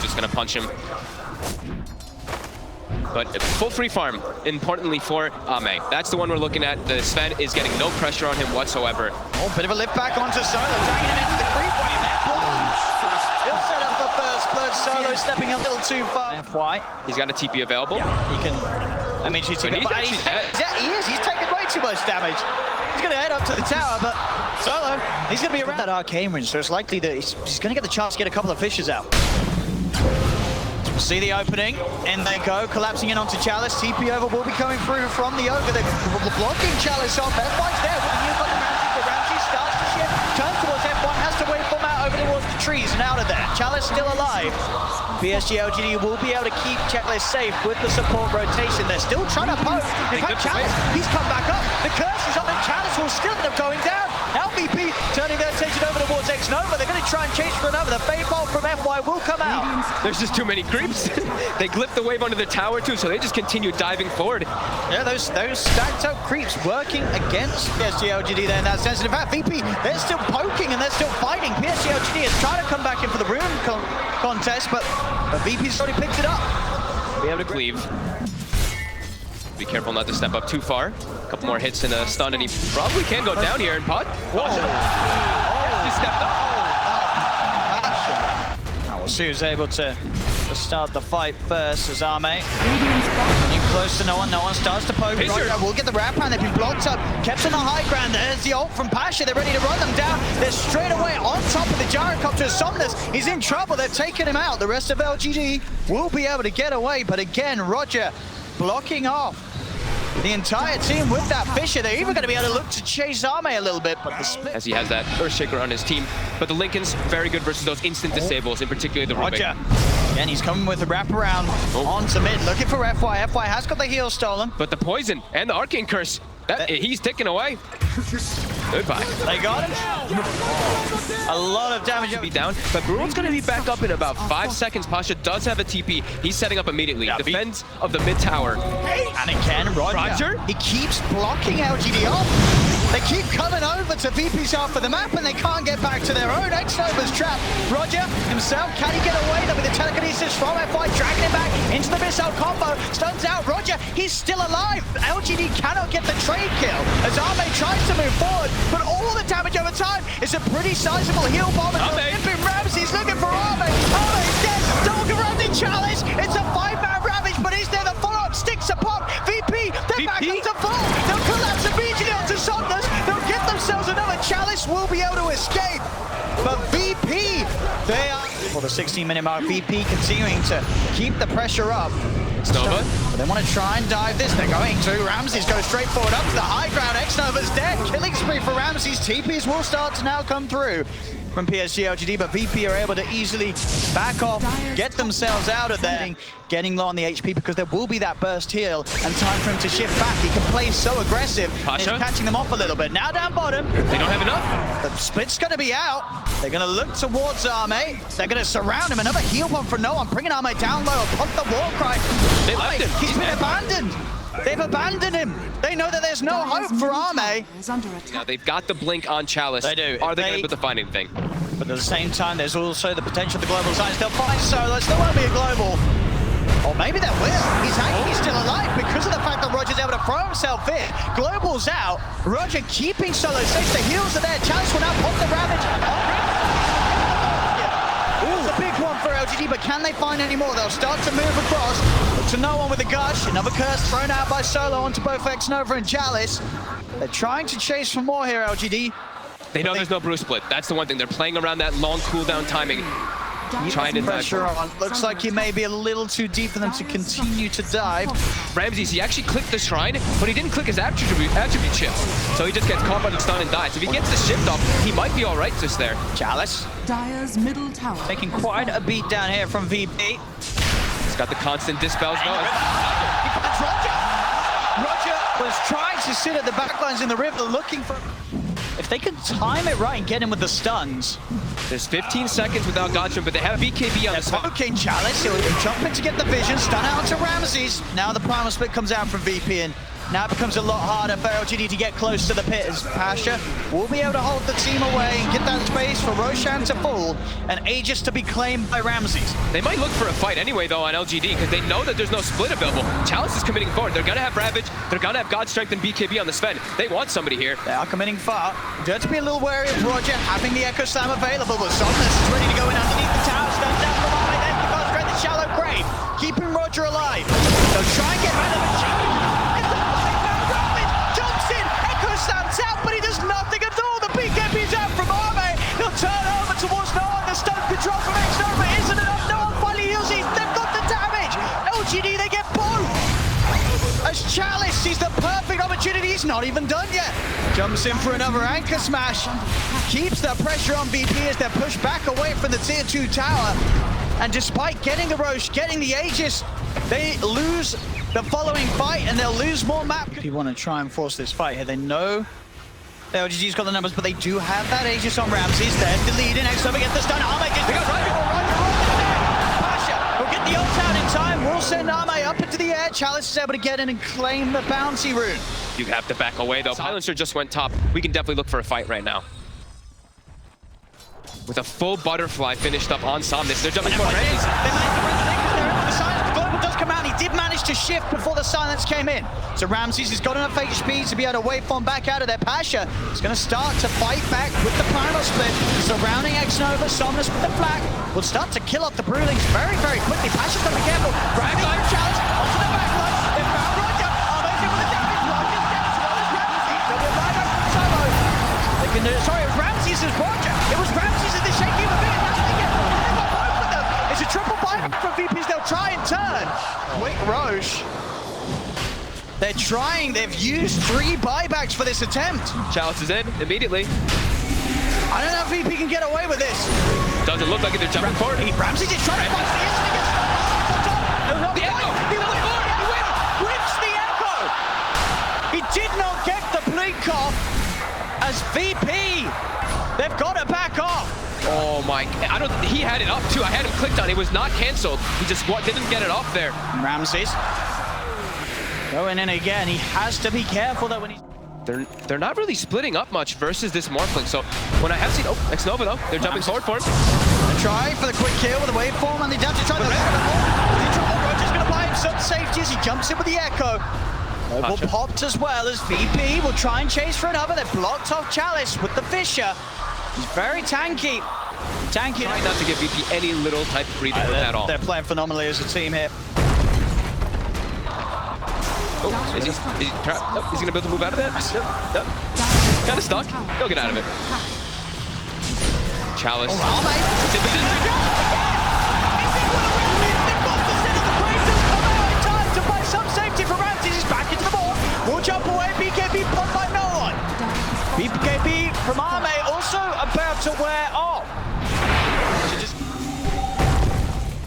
just gonna punch him. But full free farm, importantly for Ame. That's the one we're looking at. The Sven is getting no pressure on him whatsoever. Oh, bit of a lift back onto Solo, dragging him into the creep wave. He'll set up the first, but Solo stepping a little too far. FY. He's got a TP available. Yeah, he can. I mean, she's taking. Yeah, he is. He's taking way too much damage. He's going to head up to the tower, but Solo, he's going to be around that arcane range, so it's likely that he's going to get the chance to get a couple of fishes out. See the opening, and they go, collapsing in onto Chalice. TP over will be coming through from the Ogre. They're blocking Chalice off. F1's there with the new button Ramsey, but Ramsey starts to shift, turns towards F1, has to wait for Matt over towards the trees and out of there. Chalice still alive. PSG.LGD will be able to keep Chalice safe with the support rotation. They're still trying to poke. In fact, Chalice, he's come back up. The curse is on, and Chalice will still end up going down. Now VP turning their attention over towards X-Nova. They're going to try and chase for another. The Fade Bolt from FY will come out. There's just too many creeps. They clip the wave onto the tower too, so they just continue diving forward. Yeah, those stacked up creeps working against PSG.LGD there in that sense. And in fact, VP, they're still poking and they're still fighting. PSG.LGD is trying to come back in for the rune contest, but VP's already picked it up. Be able to cleave. Be careful not to step up too far. A couple more hits and a stun, and he probably can go down here in pod. He stepped up. We'll see who's able to start the fight first as Ame. Getting close to no one starts to poke. We'll get the wrap around, they've been blocked up. Kept on the high ground, there's the ult from Pasha, they're ready to run them down. They're straight away on top of the gyrocopter. Somnus, he's in trouble, they're taking him out. The rest of LGD will be able to get away, but again, Roger blocking off the entire team with that Fisher. They're even going to be able to look to chase Ame a little bit, but the split. As he has that Earthshaker on his team. But the Lincoln's very good versus those instant disables, in particular the Rubik. Roger. Again, he's coming with a wraparound onto mid, looking for FY. FY has got the heal stolen. But the poison and the Arcane Curse, he's ticking away. Goodbye. They got him. A lot of damage. Be down, but Bruin's going to be back up in about 5 seconds. Pasha does have a TP. He's setting up immediately. Defends of the mid tower. And again, Roger. He keeps blocking LGD off. They keep coming over to VP's half of the map, and they can't get back to their own. X-Nova's trapped. Roger himself, can he get away? Though with the telekinesis from FY, dragging him back into the missile combo. Stuns out Roger. He's still alive. LGD cannot get the trade kill as Ame tries to move forward, but all the damage over time is a pretty sizable heal bomb. And Ramsey's looking for Ame. Ame's dead. Double surrounding Chalice. It's a 5-man ravage, but is there the follow-up? Sticks a pop. VP, they're back up to full. They'll collapse immediately onto Somnus. They'll get themselves another. Chalice will be able to escape. But VP, they are for the 16-minute mark. VP continuing to keep the pressure up. Nova. They want to try and dive this. They're going to. Ramses goes straight forward up to the high ground. X-Nova's dead. Killing spree for Ramses. TPs will start to now come through from PSG.LGD, but VP are able to easily back off, get themselves out of there, getting low on the HP because there will be that burst heal and time for him to shift back. He can play so aggressive, and he's catching them off a little bit. Now down bottom. They don't have enough. The split's going to be out. They're going to look towards Ame. They're going to surround him. Another heal bomb for no one, bringing Ame down low. Pump the war cry. They left him. He's been abandoned. They've abandoned him. They know that there's no hope for Ame. Now they've got the blink on Chalice. They do. Are they going to put the find anything? But at the same time, there's also the potential of the global science. They'll find Solo. There won't be a global. Or maybe they will. He's still alive because of the fact that Roger's able to throw himself in. Global's out. Roger keeping Solo safe. The heals are there. Chalice will now pop the ravage. It's a big one for LGD, but can they find any more? They'll start to move across. To no one with a gush. Another curse thrown out by Solo onto both X-Nova and Chalice. They're trying to chase for more here, LGD. They know there's no Bruce split. That's the one thing. They're playing around that long cooldown timing. Trying to pressure on. Looks like he may be a little too deep for them to continue to dive. Ramses, he actually clicked the shrine, but he didn't click his attribute shift. So he just gets caught by the stun and dies. If he gets the shift off, he might be all right just there. Chalice. Dire's middle tower. Taking quite a beat down here from VP. He's got the constant dispels going. Roger was trying to sit at the backlines in the river looking for... If they could time it right and get him with the stuns. There's 15 seconds without Gotcha, but they have BKB on the spot. Okay, Chalice, he'll jump in to get the vision, stun out to Ramses. Now the primal split comes out from VP, and Now it becomes a lot harder for LGD to get close to the pit as Pasha will be able to hold the team away and get that space for Roshan to fall and Aegis to be claimed by Ramses. They might look for a fight anyway, though, on LGD, because they know that there's no split available. Chalice is committing forward. They're going to have Ravage. They're going to have God Strength and BKB on the Sven. They want somebody here. They are committing far. You have to be a little wary of Roger having the Echo Slam available, but Somnus is ready to go in underneath the tower. Stands down from Army, then the God Strength, the shallow grave, keeping Roger alive. They'll try and get rid of the Chief. Stands out, but he does nothing at all. The BKB's out from Arme. He'll turn over towards no one. The stun control from X-Nova isn't enough. No one finally heals. They've got the damage. LGD, they get both. As Chalice sees the perfect opportunity. He's not even done yet. Jumps in for another anchor smash. Keeps the pressure on VP as they're pushed back away from the tier 2 tower. And despite getting the Roche, getting the Aegis, they lose the following fight, and they'll lose more map. If you want to try and force this fight here, they know the LGD's got the numbers, but they do have that Aegis on Ramses. They're the lead in X-Nova gets the stun. Arme gets the Pasha will get the ult out in time. We'll send Arme up into the air. Chalice is able to get in and claim the bounty rune. You have to back away, though. Silencer just went top. We can definitely look for a fight right now. With a full butterfly finished up on Somnus. They're jumping for Ramses. They managed to bring the thing because they're in with the silence. The global does come out. He did manage to shift before the silence came in. So Ramses has got enough HP to be able to waveform back out of there. Pasha is going to start to fight back with the primal split. Surrounding X-Nova, Somnus with the flak will start to kill off the Brewlings very, very quickly. Pasha's got to be careful. Grabbing the challenge onto the back line. They found Roger. Amazing with the damage. Roger's dead as well as Ramses. There'll be a buyback from Solo. They can do it. Sorry, Ramses is Roger. It was Ramses in the shaky of a bit. Now they get both of them. It's a triple buyback from VPs. They'll try and turn. Quick Roche. They're trying. They've used 3 buybacks for this attempt. Chalice is in immediately. I don't know if VP can get away with this. Doesn't look like it. They're jumping forward. Ramses is trying to punch the instant. He gets the Echo. He whips the Echo. He did not get the blink off as VP. They've got to back off. Oh my, he had it up too. I had him clicked on. It was not canceled. He just didn't get it off there. Ramses going in again. He has to be careful that when he's... They're not really splitting up much versus this Morphling. So when I have seen, X-Nova though, they're jumping forward for him. They try for the quick kill with the waveform, and they have to try the Roger's going to buy him some safety as he jumps in with the Echo. Will popped as well as VP will try and chase for another. They've blocked off Chalice with the Fissure. He's very tanky. Trying not to give VP any little type of breathing at all. They're playing phenomenally as a team here. Oh, is he going to be able to move out of that? Yep. Kind of stuck. He'll get out of it. Chalice. To buy some safety for Ramses. He's back into the ball. Will jump away. BKB blocked by no one. BKB from Arme also about to wear off.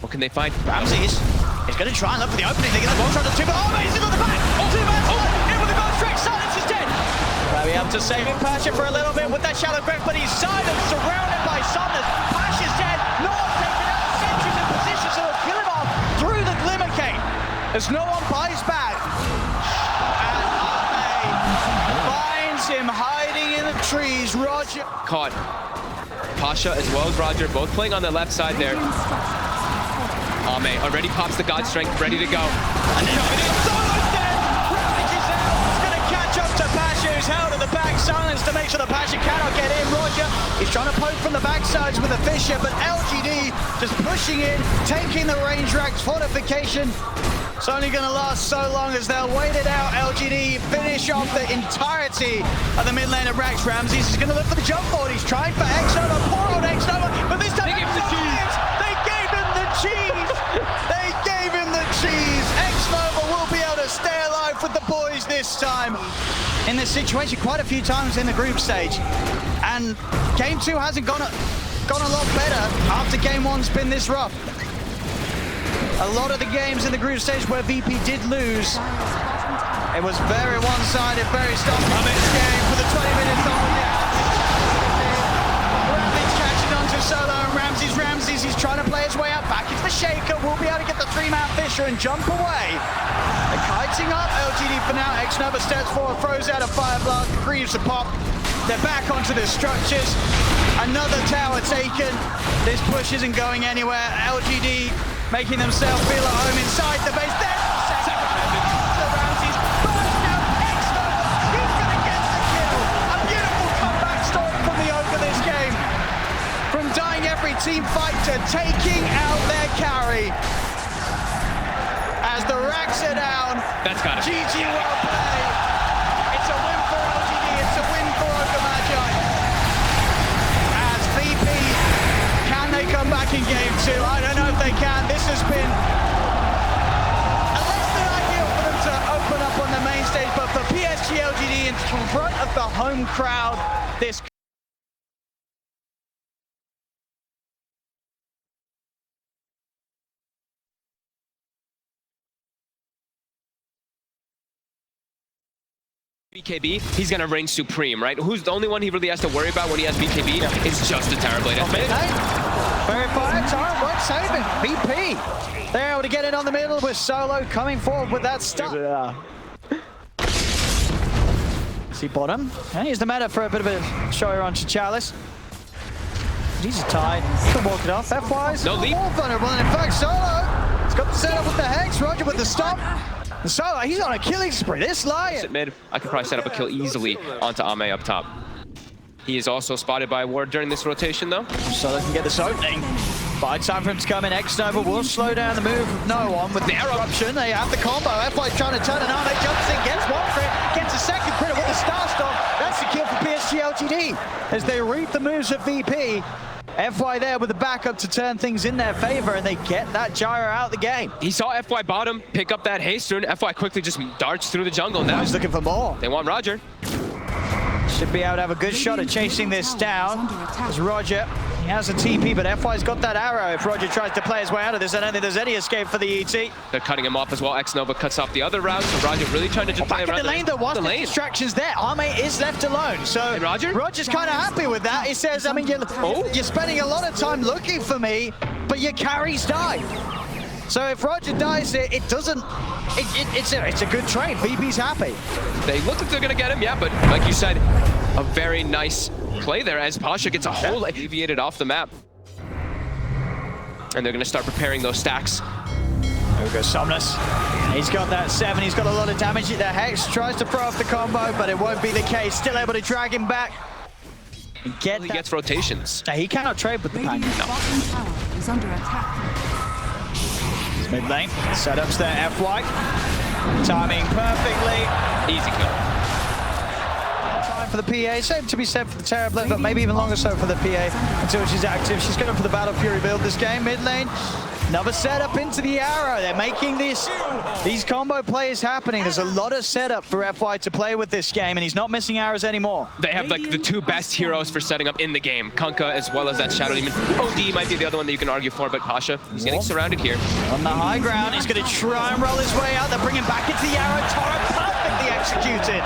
What can they find? Ramses is going to try and look for the opening. They're going to one shot the 2, but Arme is in on the back. 2 man. In with the God Strength. Silence is dead. Well, we have to save him, Pasha, for a little bit with that shallow grip, but he's silenced, surrounded by Somnus. Pasha's dead. No one taken out. Sentry's in position, so they'll kill him off through the Glimmer Cane as no one buys back. And Arme finds him hiding in the trees. Roger caught. Pasha as well as Roger both playing on the left side there. Arme already pops the God Strength, ready to go. And then Solo's dead! Ravage is out! It's going to catch up to Pasha, who's held at the back. Silence to make sure that Pasha cannot get in. Roger is trying to poke from the backsides with a Fissure, but LGD just pushing in, taking the range rack's fortification. It's only going to last so long as they'll wait it out. LGD finish off the entirety of the mid lane of Rax. Ramses is going to look for the jump forward. He's trying for X-Nova, poor old X-Nova, but this time they gave him the cheese. They gave him the cheese. They gave him the cheese. X-Nova will be able to stay alive with the boys this time. In this situation, quite a few times in the group stage. And game 2 hasn't gone a lot better after game 1's been this rough. A lot of the games in the group stage where VP did lose, it was very one-sided, very stopping game for the 20 minutes on. Ravage catching on to Solo and Ramses, he's trying to play his way out back into the shaker. Will be able to get the three-man Fisher and jump away. They're kiting up LGD for now. X-Nova steps forward, throws out a fire blast, grieves the pop. They're back onto the structures. Another tower taken. This push isn't going anywhere. LGD making themselves feel at home inside the base. There's the second round. The Ramses burns down X-Nova. He's going to get the kill. A beautiful comeback story from the Ogre this game. From dying every team fight to taking out their carry. As the racks are down. That's got it. GG, well played. It's a win for LGD. It's a win for Ogre Magi. As VP, can they come back in game 2? I don't know if they can. This has been less than ideal for them to open up on the main stage, but for PSG.LGD in front of the home crowd, this BKB, he's gonna reign supreme, right? Who's the only one he really has to worry about when he has BKB? Yeah. It's just a Terror Blade. Very fire time, won't save it. VP, they're able to get in on the middle with Solo coming forward with that stuff. See bottom, and here's the meta for a bit of a show on Chalice. He's tied, can walk it off. F-wise, no leap. More vulnerable, and in fact Solo, he's got the setup with the Hex, Roger with the stop. Solo, he's on a killing spree, this Lion. Sit mid, I could probably set up a kill easily onto Ame up top. He is also spotted by Ward during this rotation though. Solo can get this opening. By time for him to come in, X-Nova will slow down the move of no one with the eruption. They have the combo. FY's trying to turn an Ame, jumps in, gets one crit, gets a second crit with the Star Storm. That's the kill for PSG.LGD as they read the moves of VP. FY there with the backup to turn things in their favor, and they get that gyro out of the game. He saw FY bottom pick up that haste rune. FY quickly just darts through the jungle now. He's looking for more. They want Roger. Should be able to have a good shot at chasing this down. As Roger, he has a TP, but FY's got that arrow. If Roger tries to play his way out of this, I don't think there's any escape for the ET. They're cutting him off as well. X-Nova cuts off the other route, so Roger really trying to just play around the lane. There was the distractions there. Ame is left alone, so Roger's kind of happy with that. He says, I mean, you're spending a lot of time looking for me, but your carries die. So if Roger dies, it doesn't. It's a good trade. VP's happy. They look like they're gonna get him, yeah, but like you said, a very nice play there as Pasha gets a whole deviated off the map. And they're gonna start preparing those stacks. There goes Somnus. He's got that 7, he's got a lot of damage. The Hex tries to throw off the combo, but it won't be the case. Still able to drag him back. And he gets rotations. He cannot trade with the Pangea. No. Is under attack. Mid lane, setups there, FY. Timing perfectly. Easy kill. Time for the PA, same to be said for the Terror Blade, but maybe even longer so for the PA until she's active. She's going for the Battle Fury build this game, mid lane. Another setup into the arrow. They're making these combo plays happening. There's a lot of setup for FY to play with this game, and he's not missing arrows anymore. They have like the two best heroes for setting up in the game. Kunkka as well as that Shadow Demon. OD might be the other one that you can argue for, but Pasha, he's getting surrounded here. On the high ground, he's going to try and roll his way out. They're bringing back into the arrow. Toro perfectly executed.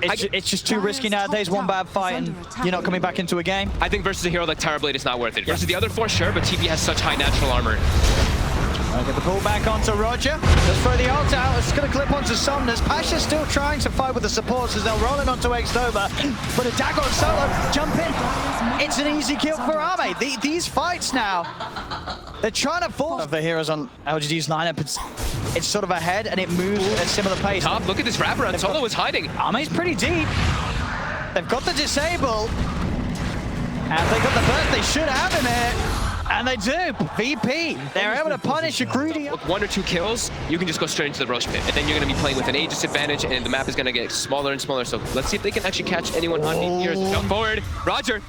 It's just too risky nowadays. One bad fight and you're not coming back into a game. I think versus a hero like Terror Blade is not worth it. Versus the other 4, sure, but TP has such high natural armor. I'll get the pull back onto Roger. Let's throw the ult out. It's going to clip onto Somnus. Pasha's still trying to fight with the supports as they'll roll it onto X-Nova. But a dagger on Solo. Jump in. It's an easy kill for Ame. These fights now, they're trying to force of the heroes on LGD's lineup. It's sort of ahead and it moves at a similar pace. Top, look at this Rapier on Solo is hiding. Ame's pretty deep. They've got the disable. And they got the burst. They should have him here. And they do. VP, they're able to punish a greedy. 1 or 2 kills, you can just go straight into the Roche pit. And then you're going to be playing with an Aegis advantage, and the map is going to get smaller and smaller. So let's see if they can actually catch anyone hunting here. Jump forward. Roger.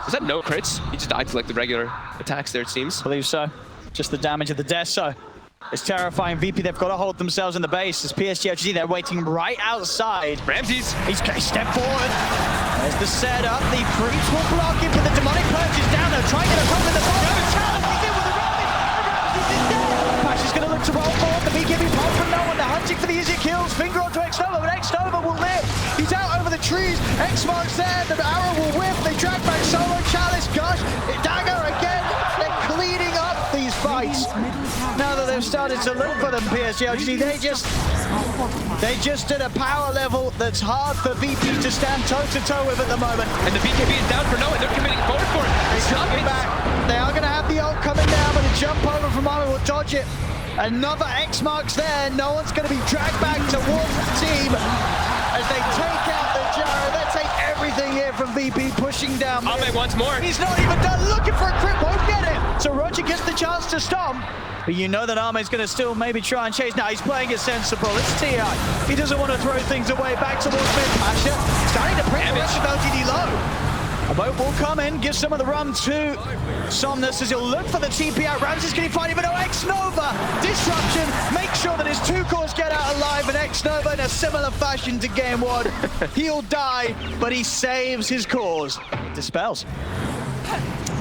Is that no crits? He just died to like the regular attacks there, it seems. I believe so. Just the damage of the death, so it's terrifying. VP, they've got to hold themselves in the base. As PSG.LGD, they're waiting right outside. Ramses. He's going to step forward. There's the setup. The creeps will block him, but the demonic purge is down. They're trying to get a hold of the ball. He's in with the Ramses is dead. Pash is going to look to roll forward. The BKB pop from no one. They're hunting for the easier kills. Finger onto X-Nova, but X-Nova will live. He's out over the trees. X marks there. The arrow will whip. They drag back Solo. Chalice goes. to look for them, PSG.LGD. They just did a power level that's hard for VP to stand toe-to-toe with at the moment. And the BKB is down for no one. They're committing forward for it. They're coming back. They are going to have the ult coming down, but a jump over from Armin will dodge it. Another X marks there. No one's going to be dragged back towards the team as they take out the Gyro. They take everything here from VP, pushing down. Ame wants more. He's not even done looking for a crit, won't get it. So Roger gets the chance to stomp. But you know that Ame's going to still maybe try and chase. Now he's playing it sensible. It's TI. He doesn't want to throw things away. Back towards mid. Pasha starting to print the rest of LGD low. A boat will come in, give some of the run to Somnus as he'll look for the TP out. Ramses, can he find even no X-Nova? Disruption, make sure that his two cores get out alive, and X-Nova in a similar fashion to game one. He'll die, but he saves his cores. Dispels.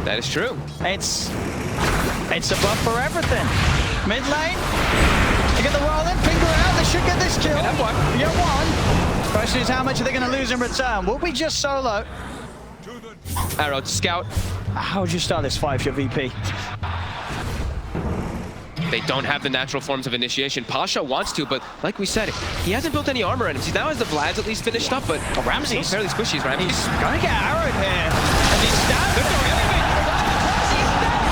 That is true. It's a buff for everything. Mid lane, they get the roll in, finger out, they should get this kill. Get one. Get one. Question is, how much are they going to lose in return? Will we just solo? Arrow to scout. How would you start this fight if you're VP? They don't have the natural forms of initiation. Pasha wants to, but like we said, he hasn't built any armor in him. He now has the Vlads at least finished up, but Ramses fairly squishy. Ramses. He's gonna get arrowed here. And he's stabbed. They're throwing everything. He's dead.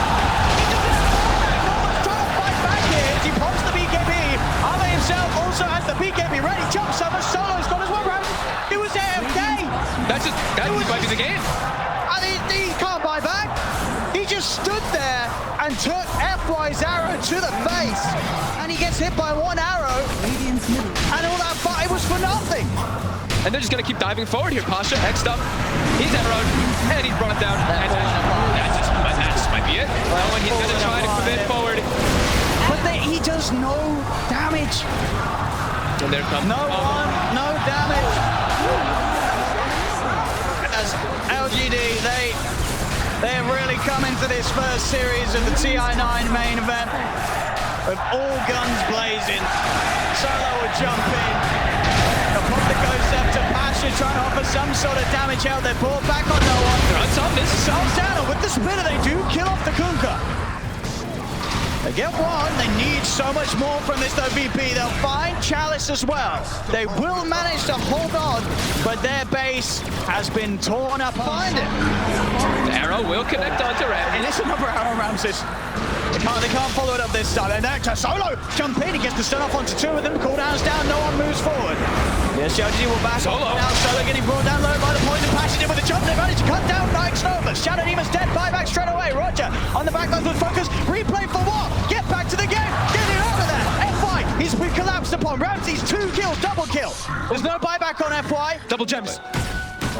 No one's trying to fight back here as he pops the BKB. Ame himself also has the BKB ready. Jumps over. Solo's got as well. Ramses. It was AFK. That might be the game. He can't buy back. He just stood there and took FY's arrow to the face. And he gets hit by one arrow. And all that fight was for nothing. And they're just going to keep diving forward here. Pasha, X'd up. He's arrowed. And he's brought down. That just might be it. Well, and he's going to try to commit forward. But he does no damage. And there comes no damage. As LGD, they have really come into this first series of the TI9 main event with all guns blazing. Solo would jump in. They'll pop the ghost up to Pasha, trying to offer some sort of damage out. They pull back on no one. They're on Somnus. Solves down, and with the splitter, they do kill off the Kunkka. They get one. They need so much more from this though, VP. They'll find Chalice as well. They will manage to hold on, but their base has been torn up. Find it. The arrow will connect onto Ram. And it's another arrow, Ramses. They can't follow it up this time. And there to Solo. Jump in. He gets the stun off onto two of them. Cooldown's down. No one moves forward. Yes, LGD will back Solo. Now Solo getting brought down low by the poison. Passing in with the jump. They managed to cut down Nike's Nova. Shadow Demon's dead. Buyback straight away. Roger on the back line with focus. Replay for what? Get back to the game. Get it over there. FY. He's been collapsed upon. Ramses 2 kills. Double kill. There's no buyback on FY. Double gems.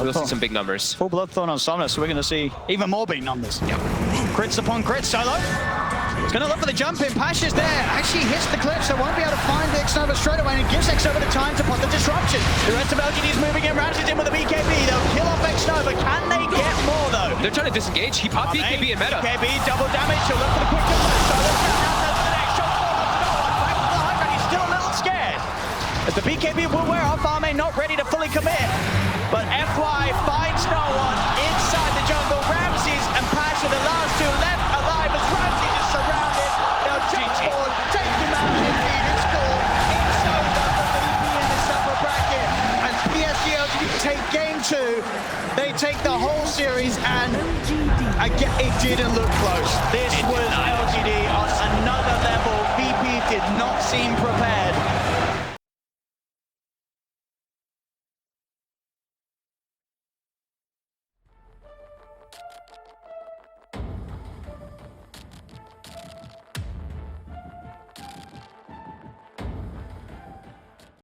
We'll see some big numbers. Full Bloodthorn on Somnus, so we're going to see even more big numbers. Yep. Crits upon crits. Solo. He's going to look for the jump in. Pasha's there. Actually hits the cliff, so won't be able to find the X-Nova straight away, and it gives X-Nova the time to put the disruption. The rest of LGD's moving in. Ramses in with the BKB. They'll kill off X-Nova. Can they get more, though? They're trying to disengage. He popped BKB in meta. BKB, double damage. He'll look for the quick kill. Solo down to the next shot. Back to the high ground. He's still a little scared. As the BKB will wear off, Arme not ready to fully commit. But FY finds no one inside the jungle. Ramses and Pasha, the last two left alive as Ramses is surrounded. They'll jump forward, take him out in lead and score. It's over for VP in this upper bracket. And PSG.LGD take game 2. They take the whole series, and again, it didn't look close. This was LGD on another level. VP did not seem prepared.